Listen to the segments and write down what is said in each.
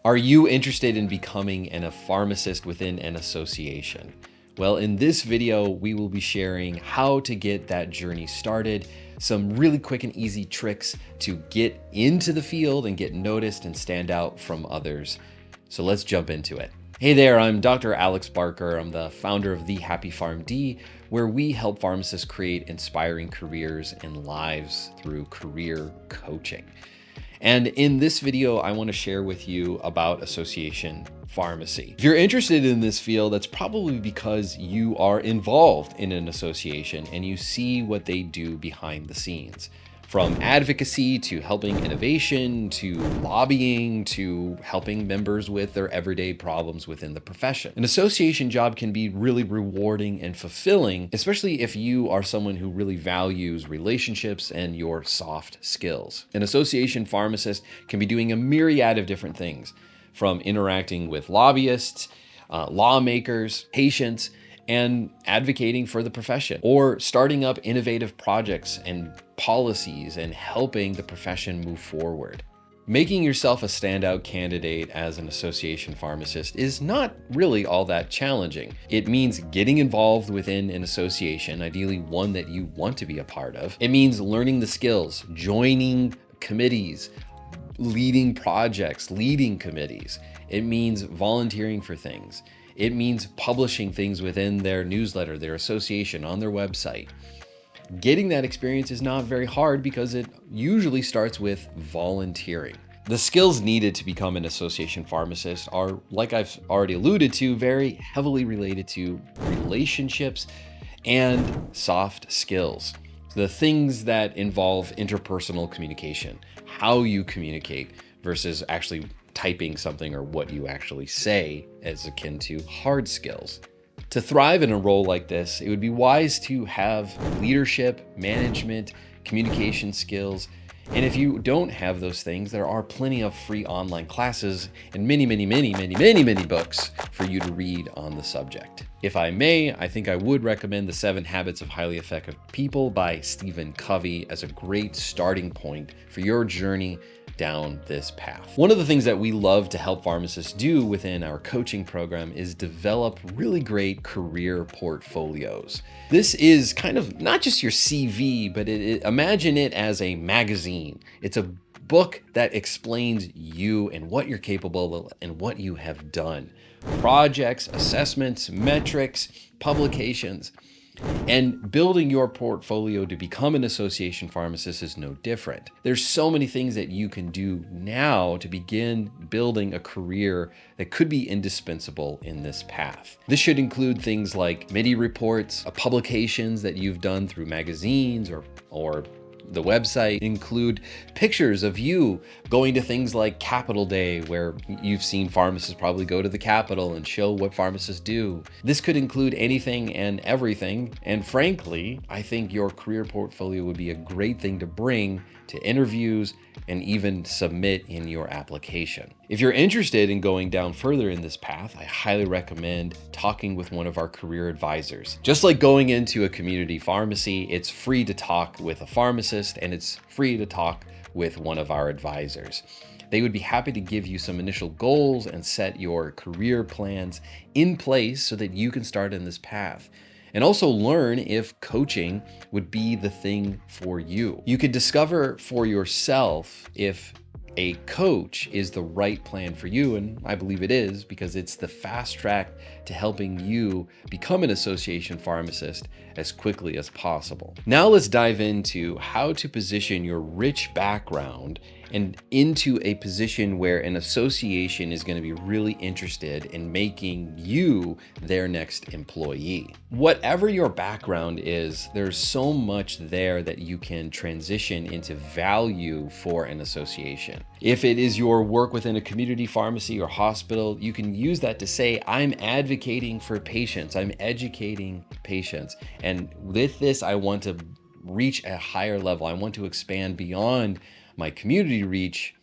Are you interested in becoming a pharmacist within an association? Well, in this video, we will be sharing how to get that journey started, some really quick and easy tricks to get into the field and get noticed and stand out from others. So let's jump into it. Hey there, I'm Dr. Alex Barker. I'm the founder of the Happy PharmD, where we help pharmacists create inspiring careers and lives through career coaching. And in this video, I want to share with you about association pharmacy. If you're interested in this field, that's probably because you are involved in an association and you see what they do behind the scenes. From advocacy to helping innovation to lobbying to helping members with their everyday problems within the profession. An association job can be really rewarding and fulfilling, especially if you are someone who really values relationships and your soft skills. An association pharmacist can be doing a myriad of different things, from interacting with lobbyists, lawmakers, patients, and advocating for the profession, or starting up innovative projects and policies and helping the profession move forward. Making yourself a standout candidate as an association pharmacist is not really all that challenging. It means getting involved within an association, ideally one that you want to be a part of. It means learning the skills, joining committees, leading projects, leading committees. It means volunteering for things. It means publishing things within their newsletter, their association, on their website. Getting that experience is not very hard because it usually starts with volunteering. The skills needed to become an association pharmacist are, like I've already alluded to, very heavily related to relationships and soft skills. The things that involve interpersonal communication, how you communicate versus actually typing something or what you actually say, as akin to hard skills. To thrive in a role like this, it would be wise to have leadership, management, communication skills. And if you don't have those things, there are plenty of free online classes and many books for you to read on the subject. If I may, I think I would recommend The 7 Habits of Highly Effective People by Stephen Covey as a great starting point for your journey down this path. One of the things that we love to help pharmacists do within our coaching program is develop really great career portfolios. This is kind of not just your CV, but imagine it as a magazine. It's a book that explains you and what you're capable of and what you have done. Projects, assessments, metrics, publications. And building your portfolio to become an association pharmacist is no different. There's so many things that you can do now to begin building a career that could be indispensable in this path. This should include things like committee reports, publications that you've done through magazines or the website, include pictures of you going to things like Capitol Day, where you've seen pharmacists probably go to the Capitol and show what pharmacists do. This could include anything and everything. And frankly, I think your career portfolio would be a great thing to bring to interviews and even submit in your application. If you're interested in going down further in this path, I highly recommend talking with one of our career advisors. Just like going into a community pharmacy, it's free to talk with a pharmacist and it's free to talk with one of our advisors. They would be happy to give you some initial goals and set your career plans in place so that you can start in this path. And also learn if coaching would be the thing for you. You could discover for yourself if a coach is the right plan for you, and I believe it is because it's the fast track to helping you become an association pharmacist as quickly as possible. Now let's dive into how to position your rich background and into a position where an association is going to be really interested in making you their next employee. Whatever your background is, there's so much there that you can transition into value for an association. If it is your work within a community pharmacy or hospital, you can use that to say, I'm advocating for patients, I'm educating patients. And with this, I want to reach a higher level. I want to expand beyond my community reach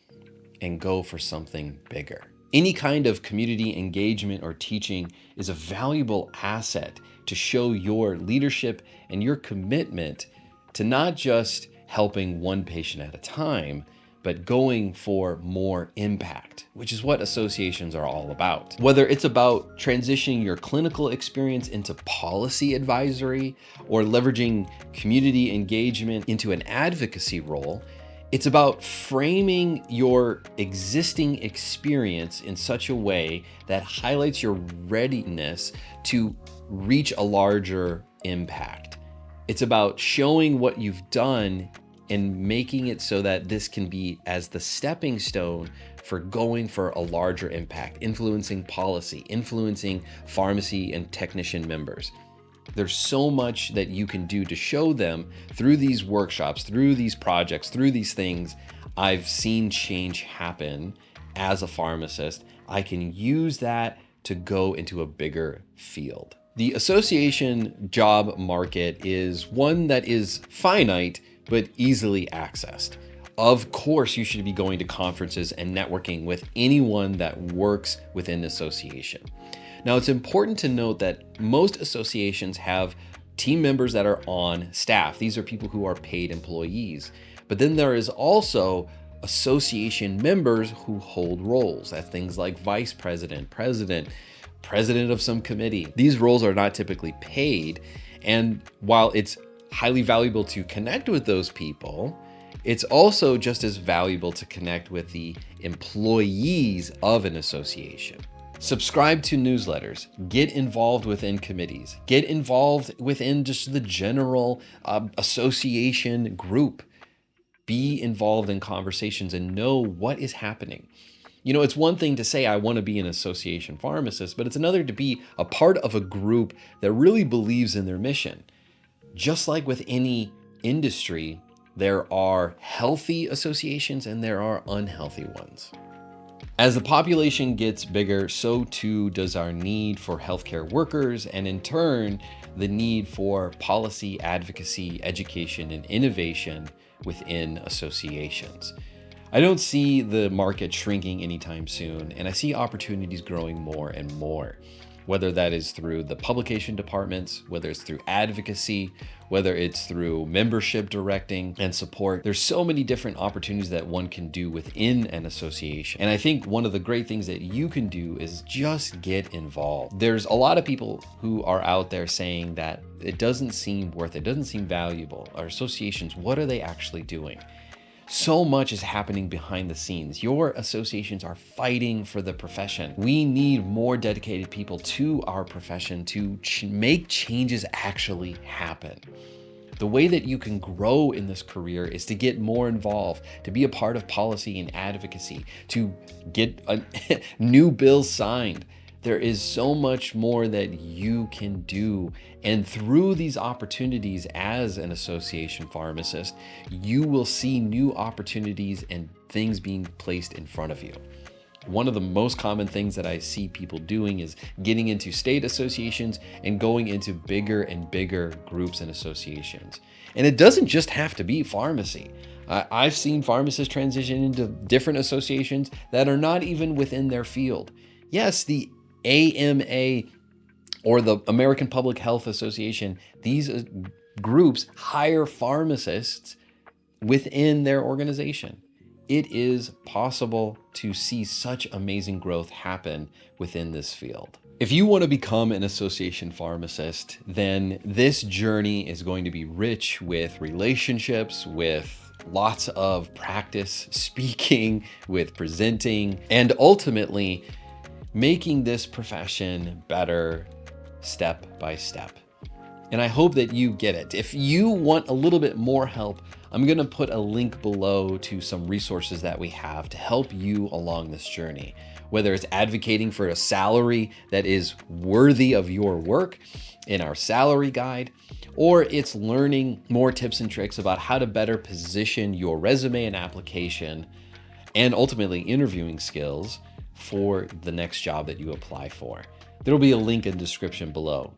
and go for something bigger. Any kind of community engagement or teaching is a valuable asset to show your leadership and your commitment to not just helping one patient at a time, but going for more impact, which is what associations are all about. Whether it's about transitioning your clinical experience into policy advisory or leveraging community engagement into an advocacy role, it's about framing your existing experience in such a way that highlights your readiness to reach a larger impact. It's about showing what you've done and making it so that this can be as the stepping stone for going for a larger impact, influencing policy, influencing pharmacy and technician members. There's so much that you can do to show them through these workshops, through these projects, through these things. I've seen change happen as a pharmacist. I can use that to go into a bigger field. The association job market is one that is finite, but easily accessed. Of course, you should be going to conferences and networking with anyone that works within the association. Now, it's important to note that most associations have team members that are on staff. These are people who are paid employees. But then there is also association members who hold roles. That's things like vice president, president of some committee. These roles are not typically paid. And while it's highly valuable to connect with those people, it's also just as valuable to connect with the employees of an association. Subscribe to newsletters, get involved within committees, get involved within just the general association group. Be involved in conversations and know what is happening. You know, it's one thing to say, I want to be an association pharmacist, but it's another to be a part of a group that really believes in their mission. Just like with any industry, there are healthy associations and there are unhealthy ones. As the population gets bigger, so too does our need for healthcare workers, and in turn, the need for policy, advocacy, education, and innovation within associations. I don't see the market shrinking anytime soon, and I see opportunities growing more and more, whether that is through the publication departments, whether it's through advocacy, whether it's through membership directing and support. There's so many different opportunities that one can do within an association. And I think one of the great things that you can do is just get involved. There's a lot of people who are out there saying that it doesn't seem worth it, doesn't seem valuable. Our associations, what are they actually doing? So much is happening behind the scenes. Your associations are fighting for the profession. We need more dedicated people to our profession to make changes actually happen. The way that you can grow in this career is to get more involved, to be a part of policy and advocacy, to get new bills signed. There is so much more that you can do. And through these opportunities as an association pharmacist, you will see new opportunities and things being placed in front of you. One of the most common things that I see people doing is getting into state associations and going into bigger and bigger groups and associations. And it doesn't just have to be pharmacy. I've seen pharmacists transition into different associations that are not even within their field. Yes, the AMA or the American Public Health Association, these groups hire pharmacists within their organization. It is possible to see such amazing growth happen within this field. If you want to become an association pharmacist, then this journey is going to be rich with relationships, with lots of practice speaking, with presenting, and ultimately making this profession better step by step. And I hope that you get it. If you want a little bit more help, I'm going to put a link below to some resources that we have to help you along this journey. Whether it's advocating for a salary that is worthy of your work in our salary guide, or it's learning more tips and tricks about how to better position your resume and application, and ultimately interviewing skills for the next job that you apply for. There'll be a link in the description below.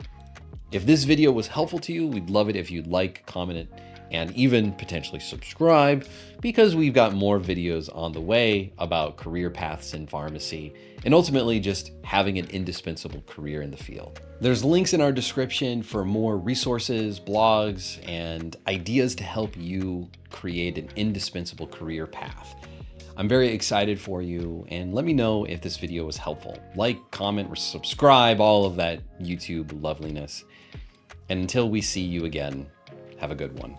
If this video was helpful to you, we'd love it if you'd like, comment, and even potentially subscribe, because we've got more videos on the way about career paths in pharmacy and ultimately just having an indispensable career in the field. There's links in our description for more resources, blogs, and ideas to help you create an indispensable career path. I'm very excited for you, and let me know if this video was helpful. Like, comment, or subscribe, all of that YouTube loveliness. And until we see you again, have a good one.